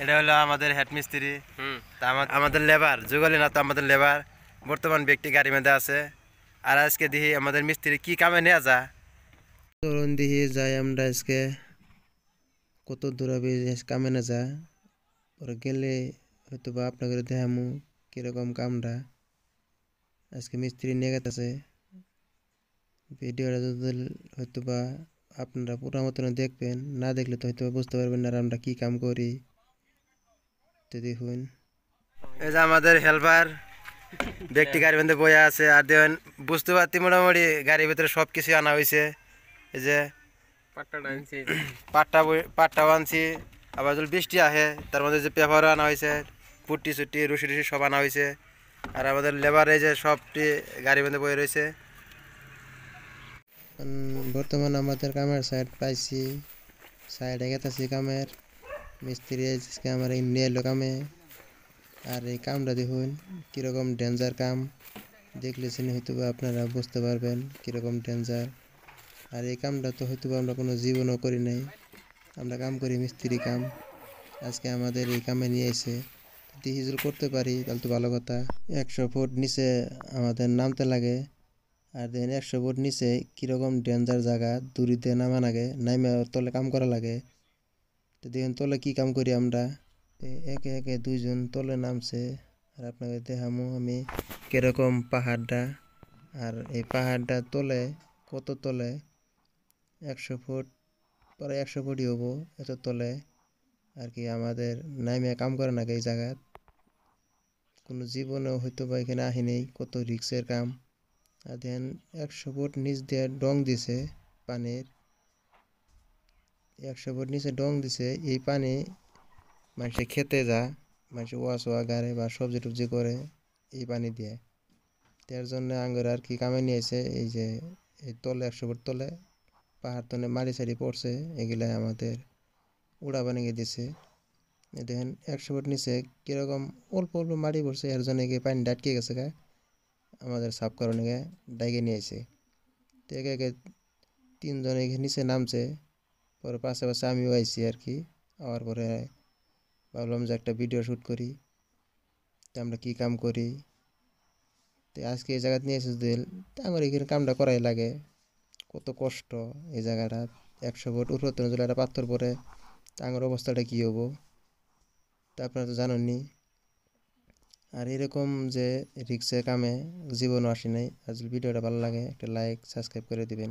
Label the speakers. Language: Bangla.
Speaker 1: এটা হলো আমাদের হেড মিস্ত্রি। আমাদের লেবার যুগলি না তো আমাদের লেবার বর্তমান ব্যক্তি গাড়ি মধ্যে আছে। আর আজকে দেখি আমাদের মিস্ত্রি কি কামে নেওয়া যা তরুণ দিহি যাই আমরা আজকে কত দূর কামে না যা পরে গেলে হয়তো বা আপনাদের দেখামু কিরকম কামটা আজকে মিস্ত্রি নিয়ে গেছে। ভিডিওটা যদি হয়তো বা আপনারা পুরো মতন দেখবেন, না দেখলে তো হয়তো বুঝতে পারবেন না আমরা কি কাম করি। তো দেখুন এই যে আমাদের হেল্পার ব্যক্তি গাড়ির মধ্যে বইয়া আছে। আর দেখুন বুঝতে পারছি মোটামুটি গাড়ির ভিতরে সব কিছু আনা হয়েছে। এই যে পাটটাও আনছি। আবার যদি বৃষ্টি আহে তার মধ্যে যে পেপারও আনা হয়েছে, পুট্টি চুট্টি রুসি টুসি সব আনা হয়েছে। আর আমাদের লেবার এই যে সবটি গাড়ির মধ্যে বয়ে রয়েছে। বর্তমান আমাদের কামের সাইড পাইছি, সাইডে গেতেছি কামের মিস্ত্রি আজকে আমার নিয়ে এলো কামে। আর এই কামটা দেখুন কীরকম ডেঞ্জার কাম, দেখলেছেন হয়তো আপনারা বুঝতে পারবেন কীরকম ডেঞ্জার। আর এই কামটা তো হয়তো আমরা কোনো জীবনও করি নাই, আমরা কাম করি মিস্ত্রি কাম। আজকে আমাদের এই কামে নিয়ে এসে ডিজিটাল করতে পারি তাহলে তো ভালো কথা। 100 ফুট নিচে আমাদের নামতে লাগে। আর দেখেন 100 ফুট নিচে কীরকম ডেঞ্জার জায়গা, দূরিতে নামা লাগে, নামে তলে কাম করা লাগে। তো দেখুন তলে কি কাম করি আমরা। একে একে দুইজন তলে নামছে। আর আপনাকে দেখামো আমি কিরকম পাহাড়টা। আর এই পাহাড়টা তলে কত তলে 100 ফুট, প্রায় 100 ফুটই হবো এত তলে। আর কি আমাদের নামে কাম করে না এই জায়গায় কোনো জীবনেও হয়তো বা এখানে আহিনি, কত রিক্সের কাম। আর দেন 100 ফুট নিচ দিয়ে ডং দিছে পানির, 100 ফুট নিচে ডং দিছে। এই পানি মানুষে খেতে যা, মানুষে ওয়া গাড়ে বা সবজি টবজি করে এই পানি দিয়ে। তার জন্য আঙ্গুর আর কি কামে নিয়েছে এই যে এই তলে 100 ফুট তলে পাহাড় তলে মাটি সারি পড়ছে, এগুলা আমাদের উড়া বানিয়ে দিছে। দেখেন 100 ফুট নিচে কিরকম অল্প অল্প মাটি পড়ছে, এর জন্য গিয়ে পানি ডাটকে গেছে গা, আমাদের সাফ কারণে ডাইকে নিয়েছে। তো একে একে 3 জন এখানে নিচে নামছে, পরে পাশে পাশে আমিও আইছি আর কি। আওয়ার পরে ভাবলাম যে একটা ভিডিও শ্যুট করি, তো আমরা কী কাম করি। তো আজকে এই জায়গাতে নিয়ে এসেছি তো আমার এখানে কামটা করাই লাগে, কত কষ্ট এই জায়গাটা। 100 ফুট উপর যদি একটা পাথর পরে তা আমার অবস্থাটা কী হবো তা আপনারা তো জানেননি। আর এরকম যে রিক্সে কামে জীবনও আসি নাই। আর যদি ভিডিওটা ভালো লাগে একটা লাইক সাবস্ক্রাইব করে দিবেন।